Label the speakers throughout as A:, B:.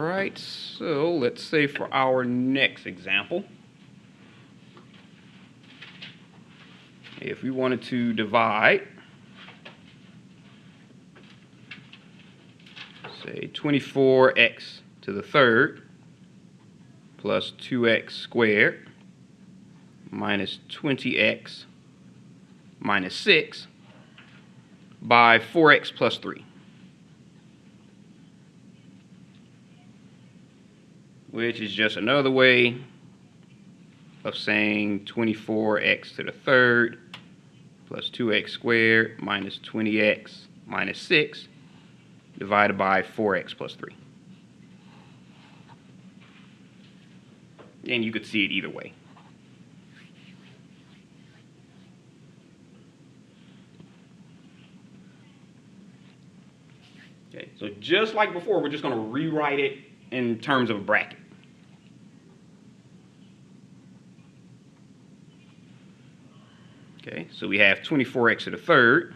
A: right, so let's say for our next example, if we wanted to divide, say 24x to the third plus 2x squared minus 20x minus 6 by 4x plus 3. Which is just another way of saying 24x to the third plus 2x squared minus 20x minus 6 divided by 4x plus 3. And you could see it either way. Okay, so just like before, we're just going to rewrite it in terms of a bracket. Okay, so we have 24x to the third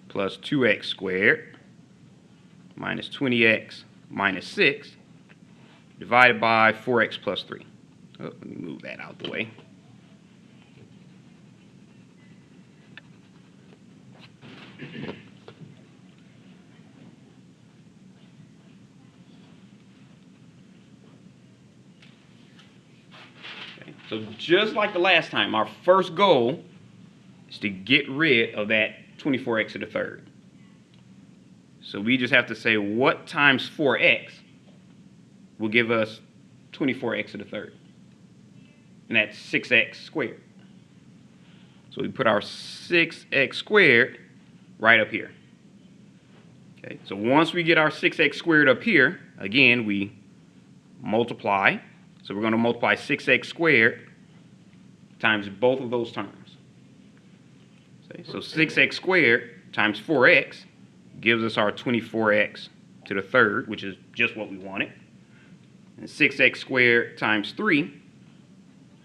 A: plus 2x squared minus 20x minus 6 divided by 4x plus 3. Oh, let me move that out the way. Okay, so just like the last time, our first goal is to get rid of that 24x to the third. So we just have to say what times 4x will give us 24x to the third. And that's 6x squared. So we put our 6x squared right up here. Okay, so once we get our 6x squared up here, again, we multiply. So we're going to multiply 6x squared times both of those terms. Okay, so 6x squared times 4x gives us our 24x to the third, which is just what we wanted. And 6x squared times 3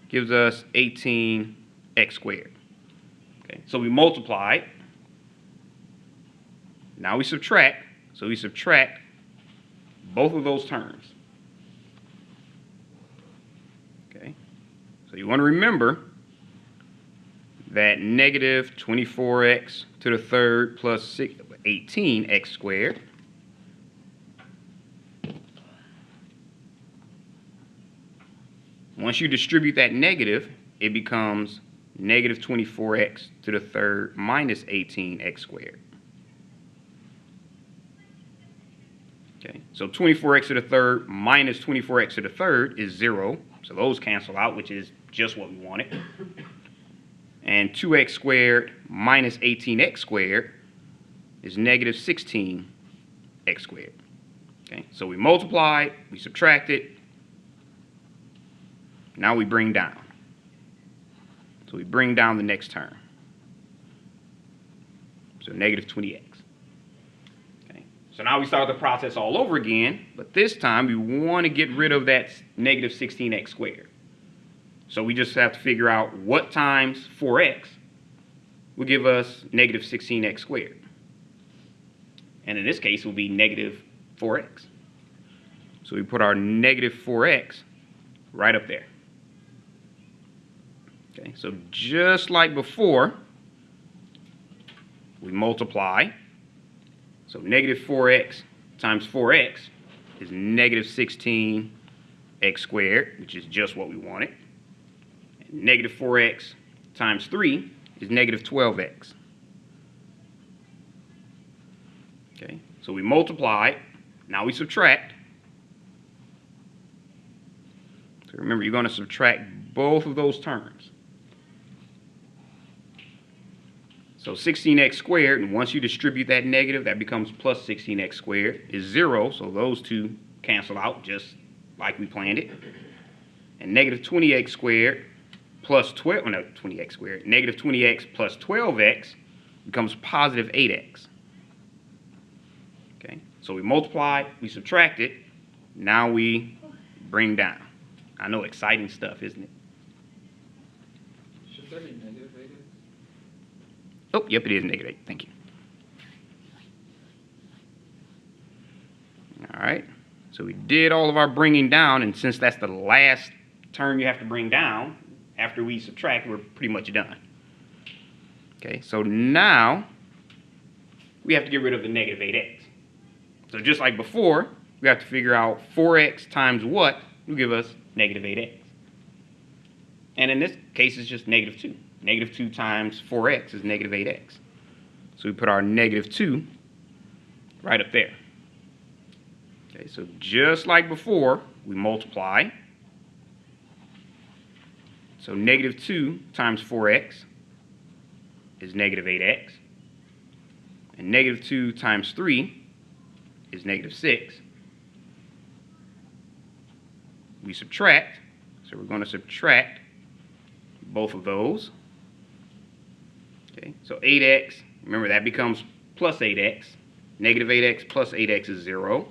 A: gives us 18x squared. Okay, so we multiply. Now we subtract. So we subtract both of those terms. Okay, so you want to remember that negative 24x to the third plus 18x squared once you distribute that negative, it becomes negative 24x to the third minus 18x squared. Okay, so 24x to the third minus 24x to the third is 0. So those cancel out, which is just what we wanted. And 2x squared minus 18x squared is negative 16x squared. Okay, so we multiply, we subtract it. Now we bring down. So we bring down the next term. So negative 20x. Okay, so now we start the process all over again, but this time we want to get rid of that negative 16x squared. So we just have to figure out what times 4x will give us negative 16x squared. And in this case, it will be negative 4x. So we put our negative 4x right up there. Okay, so just like before, we multiply. So negative 4x times 4x is negative 16x squared, which is just what we wanted. And negative 4x times 3 is negative 12x. Okay, so we multiply. Now we subtract. So remember, you're going to subtract both of those terms. So 16x squared, and once you distribute that negative, that becomes plus 16x squared, is 0. So those two cancel out just like we planned it. And negative 20x squared plus 20x squared, negative 20x plus 12x becomes positive 8x. Okay, so we multiply, we subtract it, now we bring down. I know, exciting stuff, isn't it?
B: Should there be negative 8x?
A: Oh, yep, it is negative 8. Thank you. All right, so we did all of our bringing down, and since that's the last term you have to bring down, after we subtract, we're pretty much done. Okay, so now we have to get rid of the negative 8x. So just like before, we have to figure out 4x times what will give us negative 8x. And in this case, it's just negative 2. Negative 2 times 4x is negative 8x. So we put our negative 2 right up there. Okay, so just like before, we multiply. So negative 2 times 4x is negative 8x. And negative 2 times 3 is negative 6. We subtract, so we're going to subtract both of those. Okay, so 8x, remember that becomes plus 8x. Negative 8x plus 8x is 0.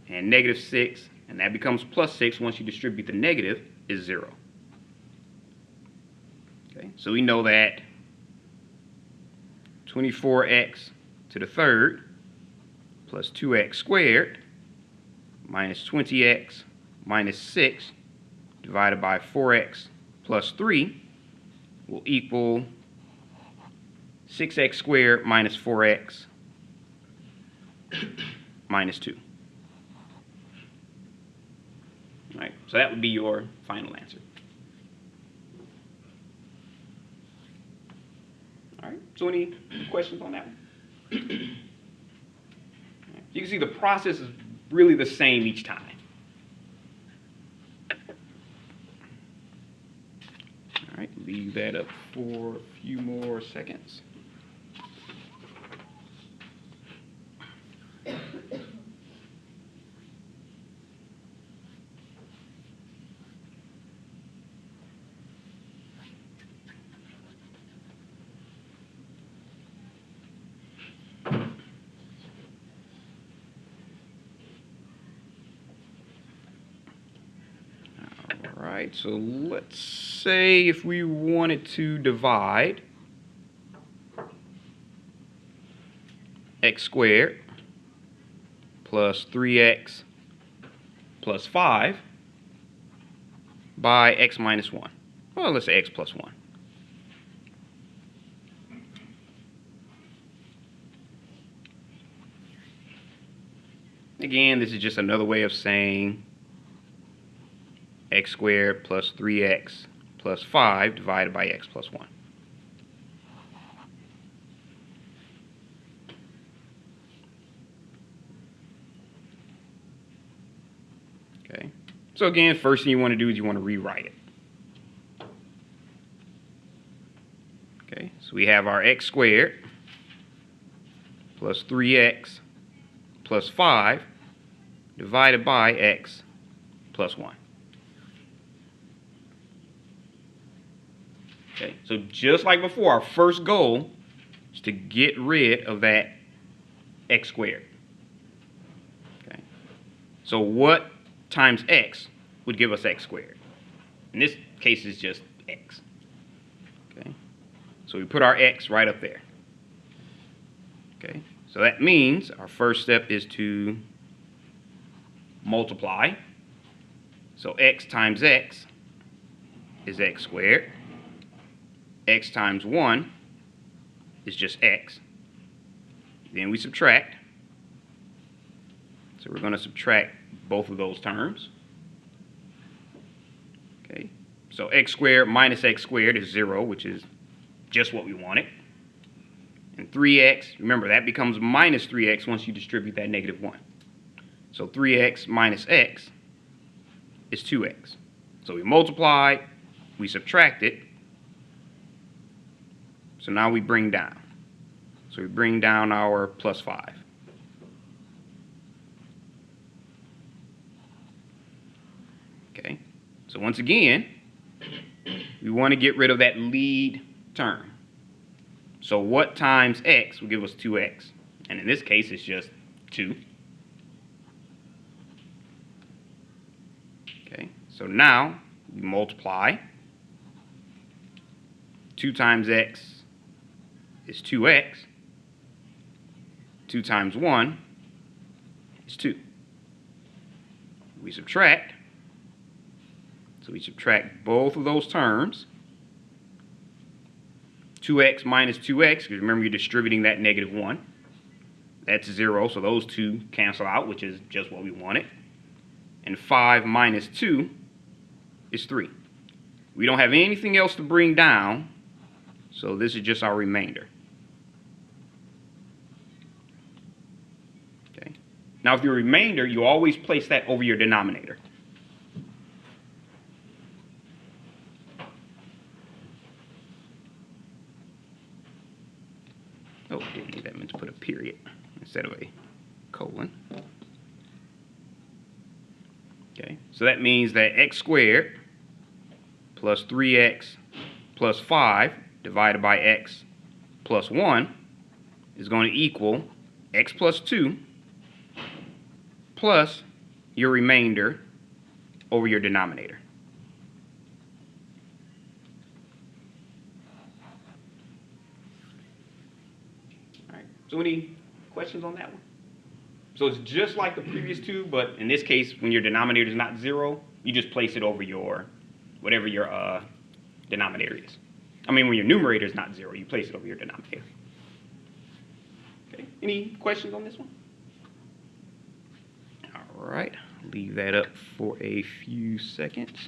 A: And negative 6, and that becomes plus 6 once you distribute the negative, is 0. Okay, so we know that 24x to the third plus 2x squared minus 20x minus 6 divided by 4x plus 3 will equal 6x squared minus 4x minus 2. All right, so that would be your final answer. All right, so any questions on that one? You can see the process is really the same each time. All right, leave that up for a few more seconds. Alright, so let's say if we wanted to divide x squared plus 3x plus 5 by x minus 1. Well, let's say x plus 1. Again, this is just another way of saying x squared plus 3x plus 5 divided by x plus 1. Okay, so again, first thing you want to do is you want to rewrite it. Okay, so we have our x squared plus 3x plus 5 divided by x plus 1. Okay, so just like before, our first goal is to get rid of that x squared. Okay, so what times x would give us x squared? In this case, it's just x. Okay, so we put our x right up there. Okay, so that means our first step is to multiply. So x times x is x squared. X times 1 is just x. Then we subtract. So we're going to subtract both of those terms. Okay, so x squared minus x squared is 0, which is just what we wanted. And 3x, remember, that becomes minus 3x once you distribute that negative 1. So 3x minus x is 2x. So we multiply, we subtract it. So now we bring down. So we bring down our plus 5. Okay, so once again, we want to get rid of that lead term. So what times x will give us 2x? And in this case, it's just 2. Okay, so now we multiply. 2 times x is 2x. 2 times 1 is 2. we subtract. So we subtract both of those terms. 2x minus 2x, because remember you're distributing that -1. That's 0, so those two cancel out, which is just what we wanted. And 5 minus 2 is 3. We don't have anything else to bring down, so this is just our remainder. Okay. Now, if your remainder, you always place that over your denominator. Oh, didn't need that, meant to put a period instead of a colon. Okay, so that means that x squared plus 3x plus 5 divided by x plus 1 is going to equal x plus 2 plus your remainder over your denominator. All right, so any questions on that one? So it's just like the previous two, but in this case, when your denominator is not 0, you just place it over your, whatever your denominator is. I mean, when your numerator is not 0, you place it over your denominator. Okay, any questions on this one? All right, leave that up for a few seconds.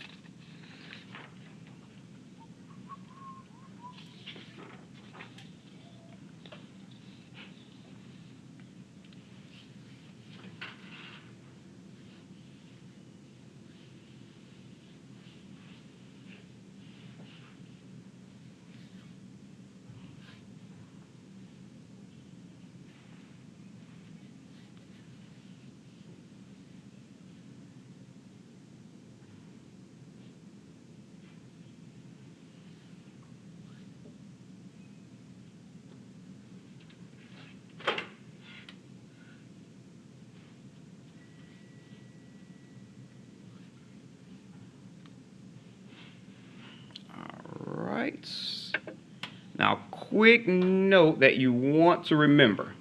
A: Now, quick note that you want to remember.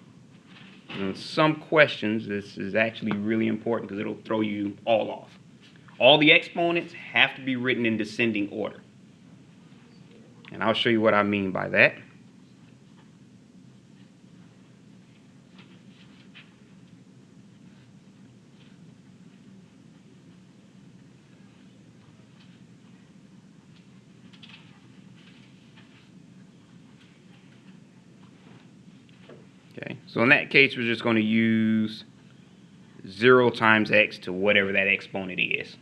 A: In some questions, this is actually really important because it'll throw you all off. All the exponents have to be written in descending order. And I'll show you what I mean by that. Okay, so in that case, we're just going to use 0 times x to whatever that exponent is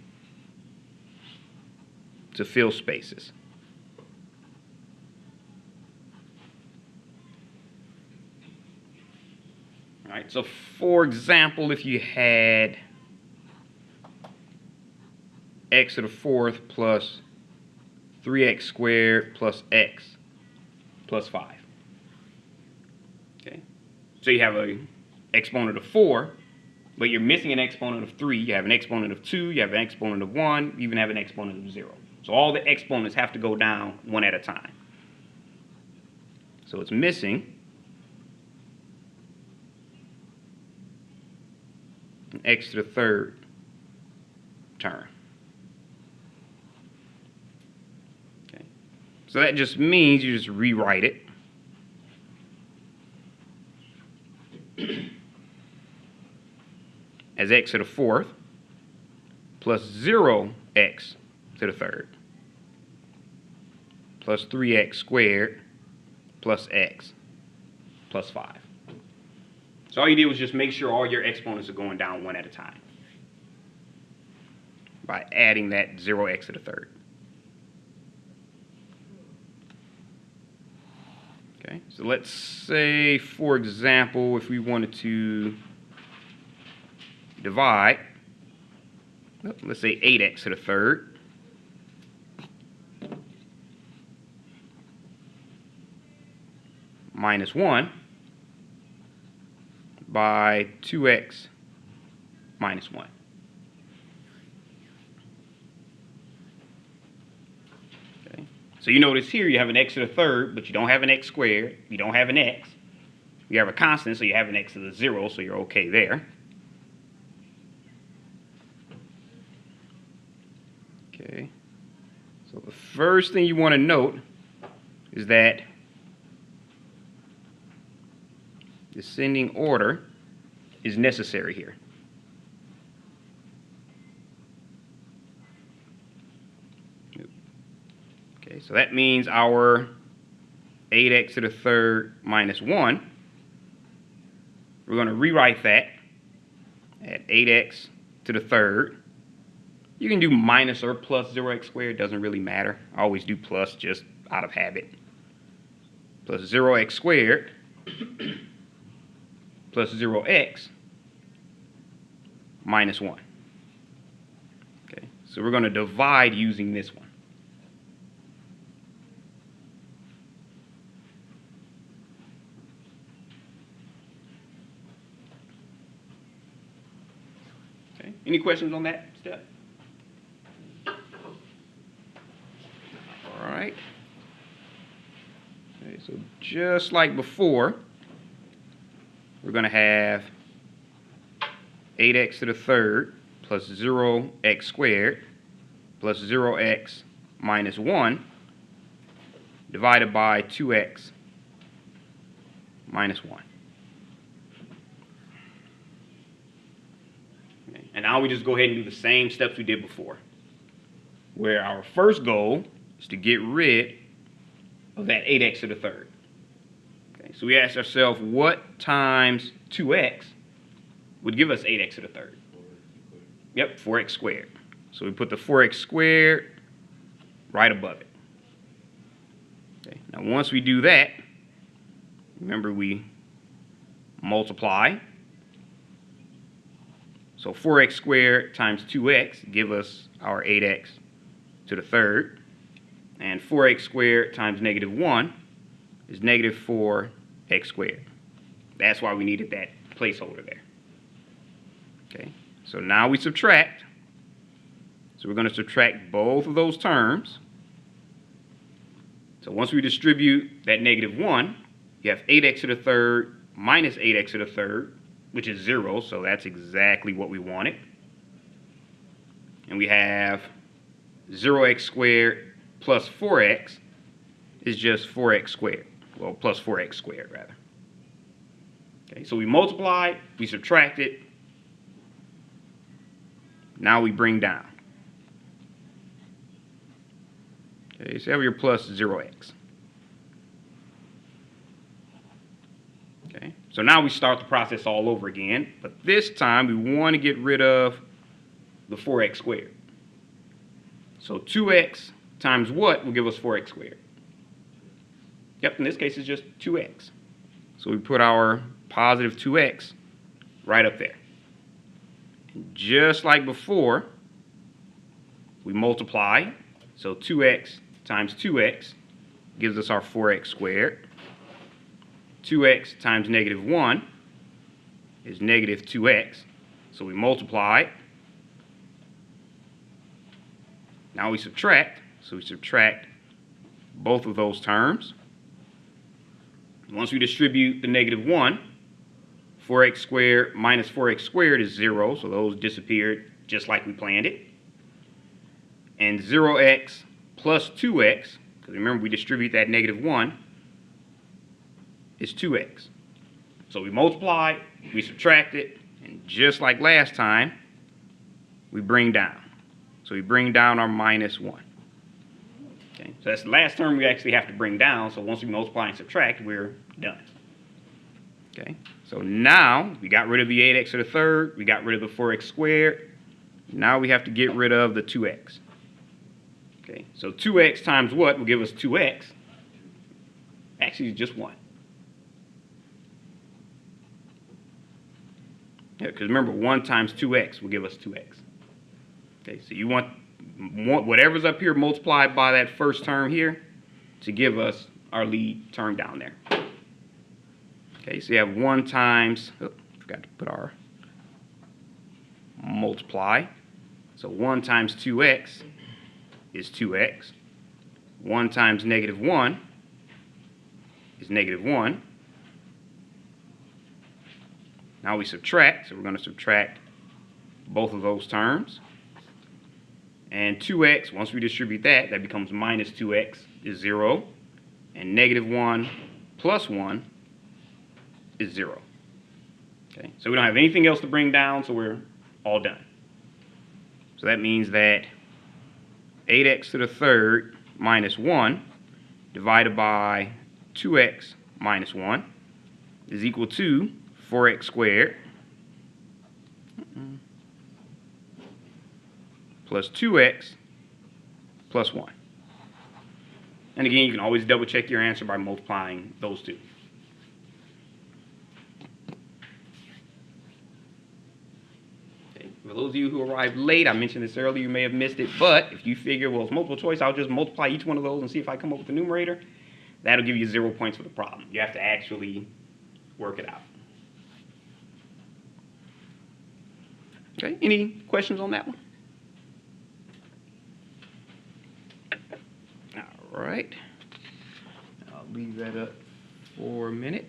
A: to fill spaces. All right, so for example, if you had x to the 4th plus 3x squared plus x plus 5. Okay, so you have an exponent of 4, but you're missing an exponent of 3. You have an exponent of 2, you have an exponent of 1, you even have an exponent of 0. So all the exponents have to go down one at a time. So it's missing an x to the 3rd term. Okay, so that just means you just rewrite it. As x to the 4th plus 0x to the 3rd plus 3x squared plus x plus 5. So all you did was just make sure all your exponents are going down one at a time by adding that 0x to the 3rd. Okay, so let's say, for example, if we wanted to divide, let's say 8x to the 3rd minus 1 by 2x minus 1. Okay, so you notice here you have an x to the 3rd, but you don't have an x squared, you don't have an x. You have a constant, so you have an x to the 0, so you're okay there. So the first thing you want to note is that descending order is necessary here. Okay, so that means our 8x to the third minus 1, we're going to rewrite that at 8x to the third. You can do minus or plus 0x squared, doesn't really matter. I always do plus just out of habit. Plus 0x squared plus 0x minus 1. Okay, so we're going to divide using this one. Okay, any questions on that step? All right. Okay, so just like before, we're going to have 8x to the third plus 0x squared plus 0x minus 1 divided by 2x minus 1. Okay. And now we just go ahead and do the same steps we did before, where our first goal is to get rid of that 8x to the third. Okay, so we asked ourselves what times 2x would give us 8x to the third. Yep, 4x squared. So we put the 4x squared right above it. Okay, now once we do that, remember we multiply. So 4x squared times 2x give us our 8x to the third. And 4x squared times negative 1 is negative 4x squared. That's why we needed that placeholder there. Okay, so now we subtract. So we're going to subtract both of those terms. So once we distribute that negative 1, you have 8x to the third minus 8x to the third, which is 0, so that's exactly what we wanted. And we have 0x squared plus 4x is just 4x squared. Well, plus 4x squared, rather. Okay, so we multiply, we subtract it. Now we bring down. Okay, so you have your plus 0x. Okay, so now we start the process all over again, but this time we want to get rid of the 4x squared. So 2x times what will give us 4x squared? Yep, in this case it's just 2x. So we put our positive 2x right up there. And just like before, we multiply. So 2x times 2x gives us our 4x squared. 2x times negative 1 is negative 2x. So we multiply. Now we subtract. So we subtract both of those terms. Once we distribute the negative 1, 4x squared minus 4x squared is 0, so those disappeared just like we planned it. And 0x plus 2x, because remember we distribute that negative 1, is 2x. So we multiply, we subtract it, and just like last time, we bring down. So we bring down our minus 1. Okay, so that's the last term we actually have to bring down, so once we multiply and subtract, we're done. Okay, so now we got rid of the 8x to the third, we got rid of the 4x squared, now we have to get rid of the 2x. Okay, so 2x times what will give us 2x? Actually, it's just 1. Yeah, because remember, 1 times 2x will give us 2x. Okay, so you want whatever's up here multiplied by that first term here to give us our lead term down there. Okay, so you have 1 times, forgot to put our multiply. So 1 times 2x is 2x. 1 times negative 1 is negative 1. Now we subtract, so we're going to subtract both of those terms. And 2x, once we distribute that, that becomes minus 2x is 0. And negative 1 plus 1 is 0. Okay, so we don't have anything else to bring down, so we're all done. So that means that 8x to the third minus 1 divided by 2x minus 1 is equal to 4x squared plus 2x plus 1. And again, you can always double check your answer by multiplying those two. Okay. For those of you who arrived late, I mentioned this earlier, you may have missed it, but if you figure, well, it's multiple choice, I'll just multiply each one of those and see if I come up with the numerator, that'll give you 0 points for the problem. You have to actually work it out. Okay, any questions on that one? All right, I'll leave that up for a minute.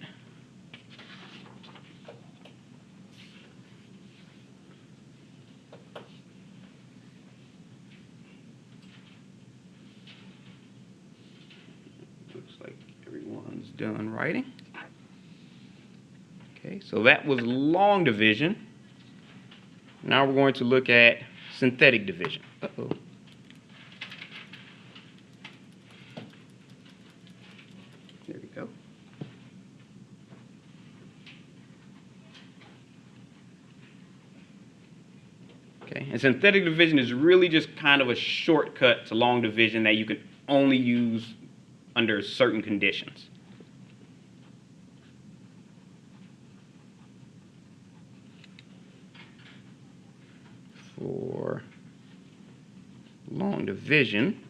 A: Looks like everyone's done writing. Okay, so that was long division. Now we're going to look at synthetic division. Uh-oh. There we go. Okay, and synthetic division is really just kind of a shortcut to long division that you can only use under certain conditions. For long division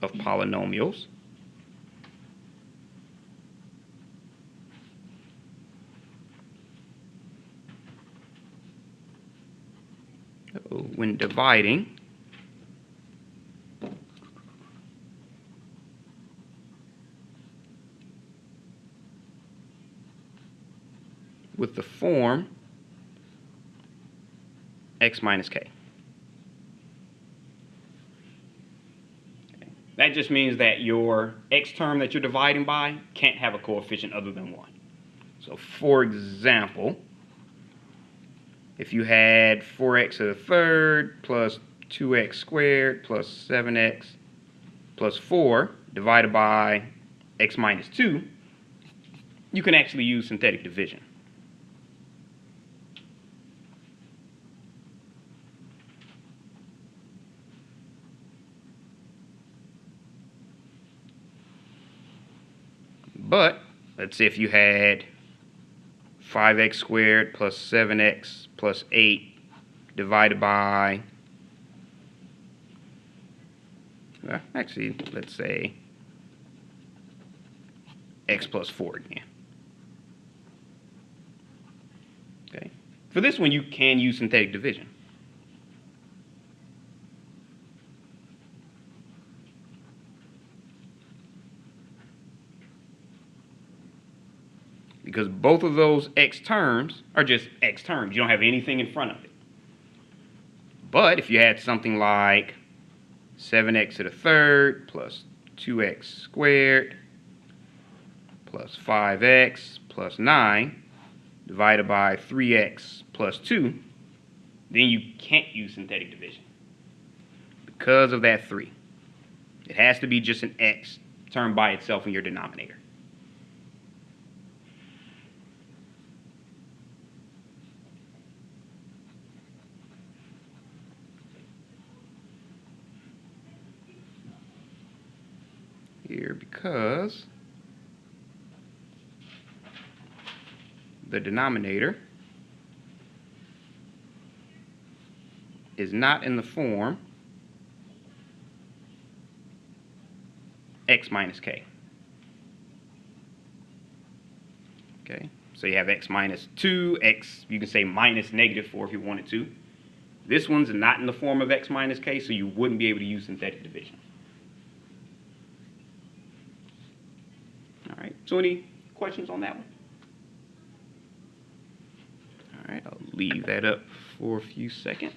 A: of polynomials, when dividing with the form x minus k. Okay. That just means that your x term that you're dividing by can't have a coefficient other than 1. So for example, if you had 4x to the third plus 2x squared plus 7x plus 4 divided by x minus 2, you can actually use synthetic division. But let's say if you had 5x squared plus 7x plus 8 divided by, well, actually, let's say x plus 4 again. Okay. For this one, you can use synthetic division. Because both of those x terms are just x terms. You don't have anything in front of it. But if you had something like 7x to the third plus 2x squared plus 5x plus 9 divided by 3x plus 2, then you can't use synthetic division because of that 3. It has to be just an x term by itself in your denominator. Here, because the denominator is not in the form x minus k. Okay, so you have x minus 2, x, you can say minus negative 4 if you wanted to. This one's not in the form of x minus k, so you wouldn't be able to use synthetic division. All right, so any questions on that one? All right, I'll leave that up for a few seconds.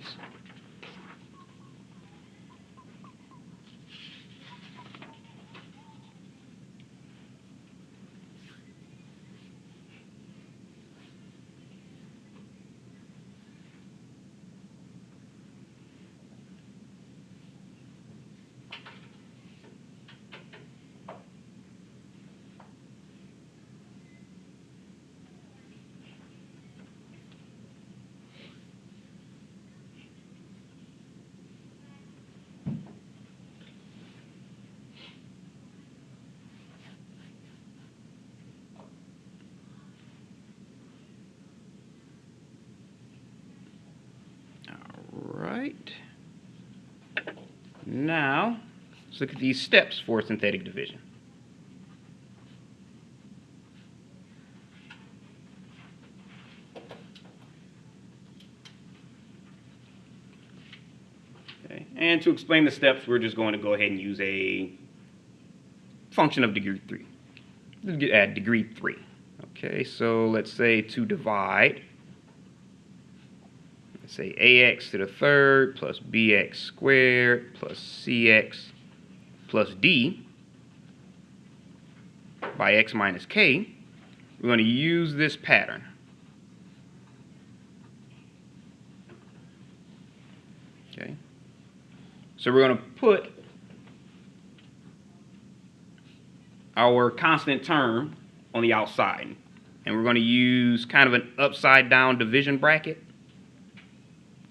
A: Now, let's look at these steps for synthetic division. Okay. And to explain the steps, we're just going to go ahead and use a function of degree 3. Let's get at degree 3. Okay, so let's say to divide, let's say ax to the third plus bx squared plus cx plus d by x minus k, we're going to use this pattern. Okay, so we're going to put our constant term on the outside, and we're going to use kind of an upside down division bracket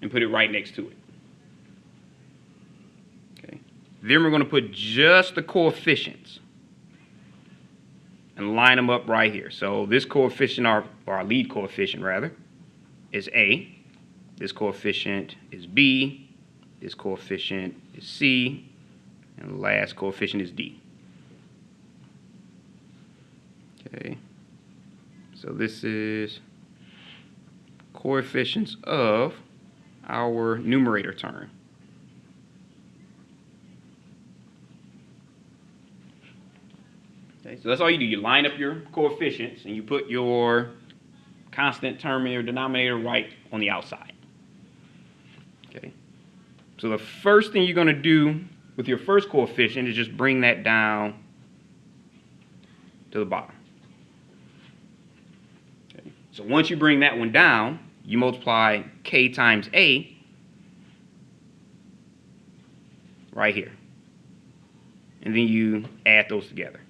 A: and put it right next to it. Okay. Then we're going to put just the coefficients and line them up right here. So this coefficient, or our lead coefficient rather, is A. This coefficient is B. This coefficient is C. And the last coefficient is D. Okay. So this is coefficients of our numerator term. Okay, so that's all you do. You line up your coefficients and you put your constant term in your denominator right on the outside. Okay. So the first thing you're going to do with your first coefficient is just bring that down to the bottom. Okay. So once you bring that one down, you multiply k times a right here. And then you add those together.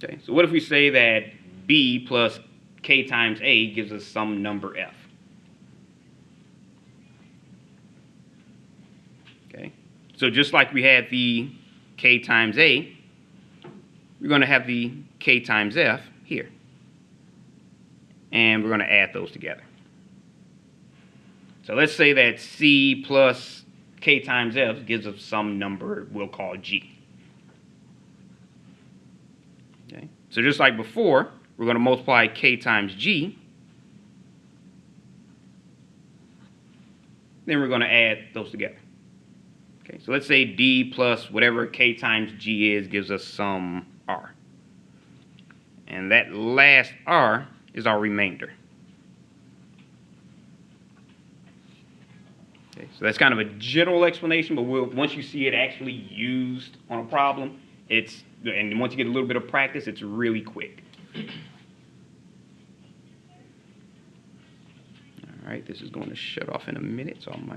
A: Okay, so what if we say that b plus k times a gives us some number f? Okay, so just like we had the k times a, we're going to have the k times f here. And we're going to add those together. So let's say that c plus k times f gives us some number we'll call g. Okay. So just like before, we're going to multiply k times g. Then we're going to add those together. Okay. So let's say d plus whatever k times g is gives us some r. And that last r is our remainder. Okay, so that's kind of a general explanation, but once you see it actually used on a problem, and once you get a little bit of practice, it's really quick. All right, this is going to shut off in a minute, so I might